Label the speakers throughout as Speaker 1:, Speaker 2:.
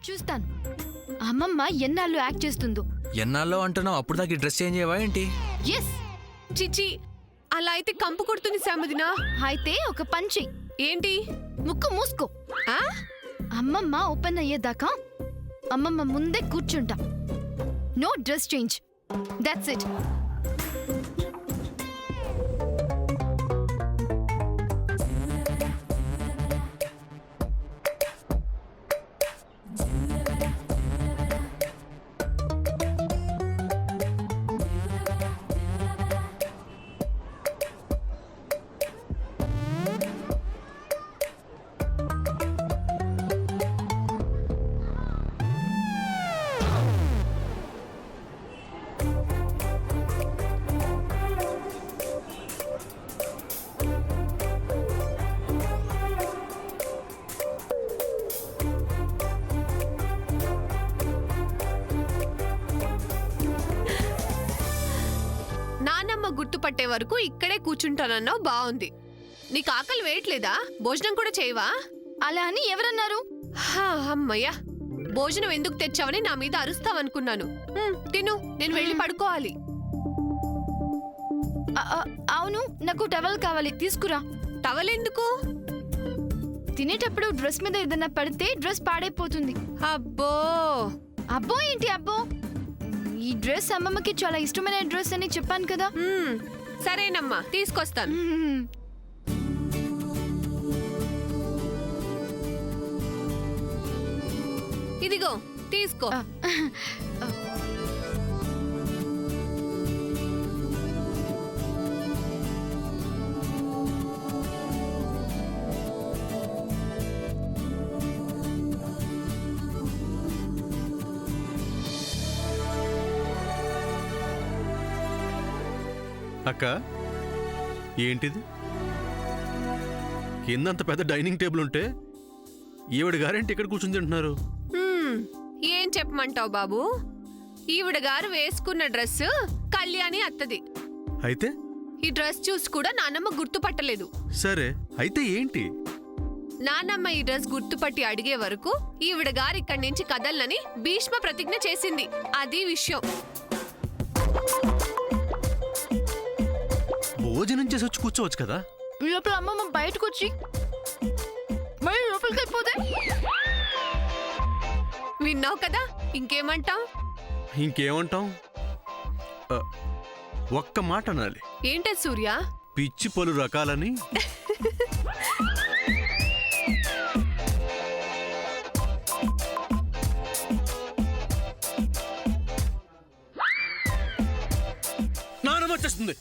Speaker 1: చూస్తాను అమ్మమ్మ ఎన్నాళ్ళు యాక్ట్ చేస్తుందో.
Speaker 2: ఎన్నాళ్ళో అంటున్నావు, అప్పుడు దాకా డ్రెస్ చేంజ్ చేయవా ఏంటి?
Speaker 1: ఎస్.
Speaker 3: చిచి, అలా అయితే కంపు కొడుతుంది శామదినా.
Speaker 1: అయితే ఒక పంచి.
Speaker 3: ఏంటి?
Speaker 1: ముక్కు మూసుకో.
Speaker 3: ఆ?
Speaker 1: అమ్మమ్మ ఓపెన్ అయ్యేదాకా అమ్మమ్మ ముందే కూర్చుంటా. No dress change. That's it.
Speaker 3: నానమ్మ గుర్తుపట్టే వరకు ఇక్కడే కూర్చుంటానన్నావు, బాగుంది. నీకు ఆకలి వేయట్లేదా? భోజనం కూడా చేయవా?
Speaker 1: అలా అని ఎవరన్నారు?
Speaker 3: అమ్మయ్యా, భోజనం ఎందుకు తెచ్చావని నా మీద అరుస్తావనుకున్నాను. తిను, నేను వెళ్ళి పడుకోవాలి.
Speaker 1: అవును, నాకు టవల్ కావాలి, తీసుకురా.
Speaker 3: టవల్ ఎందుకు?
Speaker 1: తినేటప్పుడు డ్రెస్ మీద ఏదైనా పడితే డ్రెస్ పాడైపోతుంది.
Speaker 3: అబ్బో.
Speaker 1: అబ్బో ఏంటి అబ్బో? ఈ డ్రెస్ అమ్మమ్మకి చాలా ఇష్టమైన డ్రెస్ అని చెప్పాను కదా.
Speaker 3: సరేనమ్మా, తీసుకొస్తాను. ఇదిగో తీసుకో.
Speaker 4: అక్క, ఏంటిది? కిందంత పెద్ద డైనింగ్ టేబుల్ ఉంటే ఈవిడ గారేంటి ఇక్కడ కూర్చుని తింటున్నారు?
Speaker 3: ఏం చెప్పమంటావు బాబు? ఈవిడ గారు వేసుకున్న డ్రెస్ కళ్యాణి అత్తది.
Speaker 4: అయితే
Speaker 3: ఈ డ్రెస్ చూసి కూడా నానమ్మ గుర్తుపట్టలేదు.
Speaker 4: సరే, అయితే ఏంటి?
Speaker 3: నానమ్మ ఈ డ్రెస్ గుర్తుపట్టి అడిగే వరకు ఈవిడ గారు ఇక్కడి నుంచి కదలనని భీష్మ ప్రతిజ్ఞ చేసింది. అది విషయం.
Speaker 4: భోజనం చేసి వచ్చి కూర్చోవచ్చు కదా.
Speaker 1: లోపల అమ్మమ్మ బయటకు వచ్చి మళ్ళీ లోపలికి వెళ్ళిపోతే?
Speaker 3: విన్నావు కదా, ఇంకేమంటావు?
Speaker 4: ఇంకేమంటాం? ఒక్క మాట అనాలి.
Speaker 3: ఏంటది సూర్య?
Speaker 4: పిచ్చి పలు రకాలని. నానమ్మ వచ్చేస్తుంది.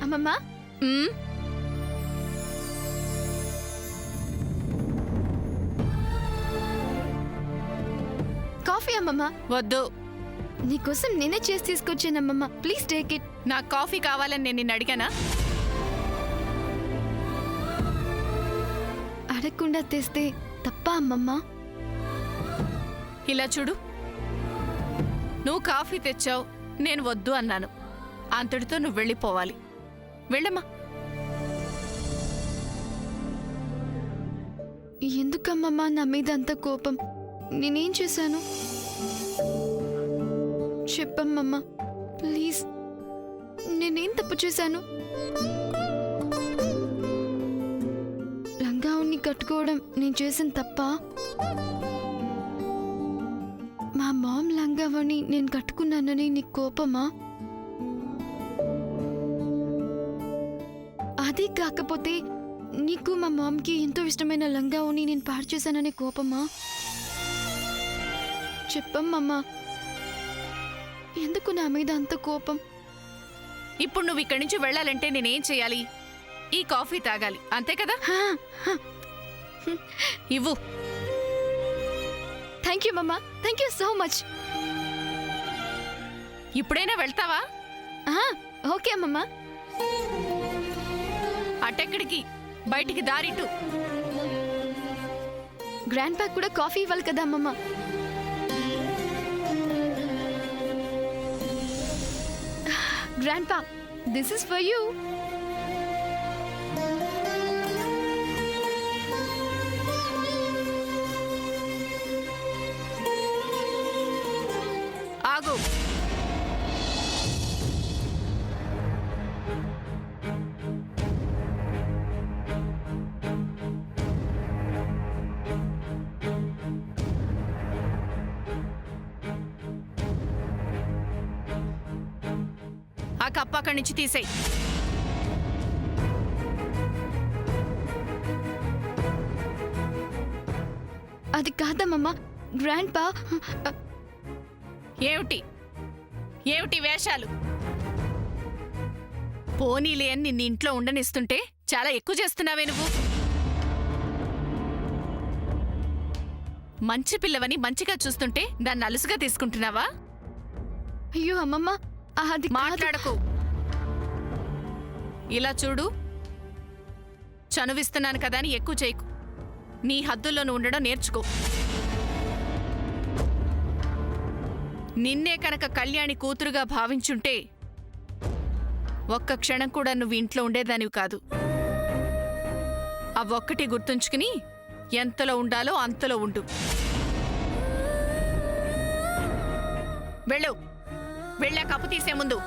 Speaker 1: అమ్మమ్మ, కాఫీ అమ్మమ్మ.
Speaker 5: వద్దు.
Speaker 1: నీకోసం నేనే చేసి తీసుకొచ్చానమ్మమ్మ, ప్లీజ్ టేక్ ఇట్.
Speaker 5: నాకు కాఫీ కావాలని నేను నిన్ను అడిగానా?
Speaker 1: అడగకుండా తెస్తే తప్ప అమ్మమ్మ?
Speaker 5: ఇలా చూడు, నువ్వు కాఫీ తెచ్చావు, నేను వద్దు అన్నాను. అంతటితో నువ్వు వెళ్ళిపోవాలి. వెళ్ళమ్మా.
Speaker 1: ఎందుకమ్మమ్మ నా మీద అంత కోపం? నేనేం చేశాను? చెప్పమ్మమ్మ ప్లీజ్, నేనేం తప్పు చేశాను? లంగావుని కట్టుకోవడం నేను చేసిన తప్ప? మా మామ్ లంగావని నేను కట్టుకున్నానని నీకు కోపమా? అది కాకపోతే నీకు మా మామ్కి ఎంతో ఇష్టమైన లంగావుని నేను పాడు చేశాననే కోపమా? చెప్పమ్మమ్మా, ఎందుకు నా మీద అంత కోపం?
Speaker 5: ఇప్పుడు నువ్వు ఇక్కడి నుంచి వెళ్ళాలంటే నేనేం చేయాలి? ఈ కాఫీ తాగాలి, అంతే కదా? ఇవ్వు.
Speaker 1: థ్యాంక్ యూ మమ్మా, థ్యాంక్ యూ సో మచ్.
Speaker 5: ఇప్పుడైనా వెళ్తావా?
Speaker 1: ఓకే అమ్మమ్మా.
Speaker 5: అటెక్కడికి? బయటికి దారిటు.
Speaker 1: గ్రాండ్ పా కూడా కాఫీ ఇవ్వాలి కదా అమ్మమ్మ. గ్రాండ్ పా, దిస్ ఇస్ ఫర్ యూ.
Speaker 5: ఆగు. ఆ కప్పు అక్కడి నుంచి తీసేయ్.
Speaker 1: అది కాదమ్మమ్మ, గ్రాండ్ పా.
Speaker 5: ఏమిటి ఏమిటి వేషాలు? పోనీలే అని నిన్ను ఇంట్లో ఉండనిస్తుంటే చాలా ఎక్కువ చేస్తున్నావే నువ్వు. మంచి పిల్లవని మంచిగా చూస్తుంటే దాన్ని అలుసుగా తీసుకుంటున్నావా?
Speaker 1: అయ్యో అమ్మమ్మ, అది
Speaker 5: మాట్లాడకు. ఇలా చూడు, చనువిస్తున్నాను కదా అని ఎక్కువ చేయకు. నీ హద్దుల్లోనూ ఉండడం నేర్చుకో. నిన్నే కనుక కళ్యాణి కూతురుగా భావించుంటే ఒక్క క్షణం కూడా నువ్వు ఇంట్లో ఉండేదానివి కాదు. అవొక్కటి గుర్తుంచుకుని ఎంతలో ఉండాలో అంతలో ఉండు. వెళ్ళు. వెళ్ళా కప్పు తీసే ముందు.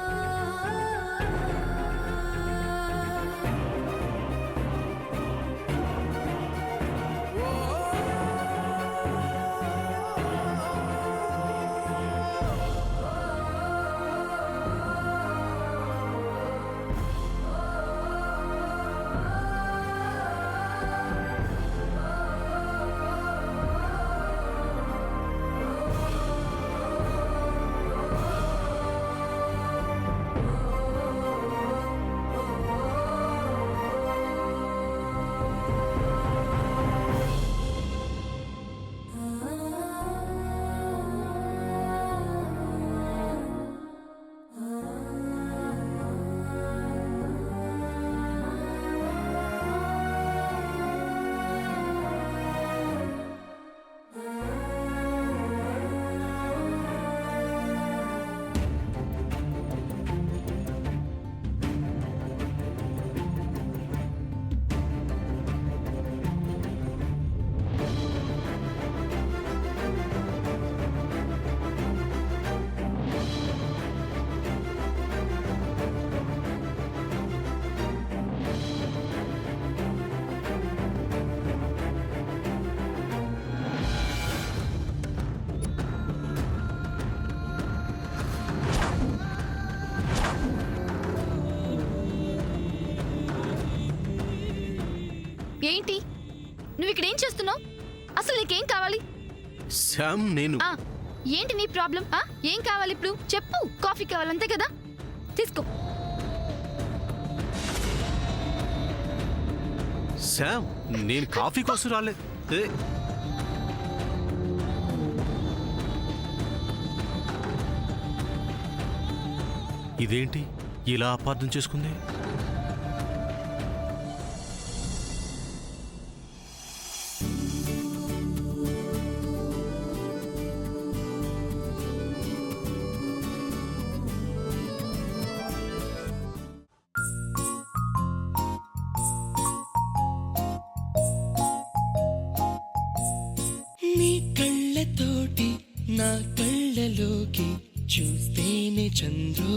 Speaker 1: ఏంటి నువ్వు ఇక్కడ ఏం చేస్తున్నావు? అసలు నీకేం కావాలి?
Speaker 4: శామ్, నేను
Speaker 1: ఏంటి నీ ప్రాబ్లం? ఏం కావాలి ఇప్పుడు చెప్పు. కాఫీ కావాలంతే కదా, తీసుకో.
Speaker 4: శామ్, నేను కాఫీ కోసం రాలేదు. ఇదేంటి ఇలా అపార్థం చేసుకుంది?
Speaker 6: నీ కళ్ళతోటి నా కళ్ళలోకి చూస్తేనే చంద్రో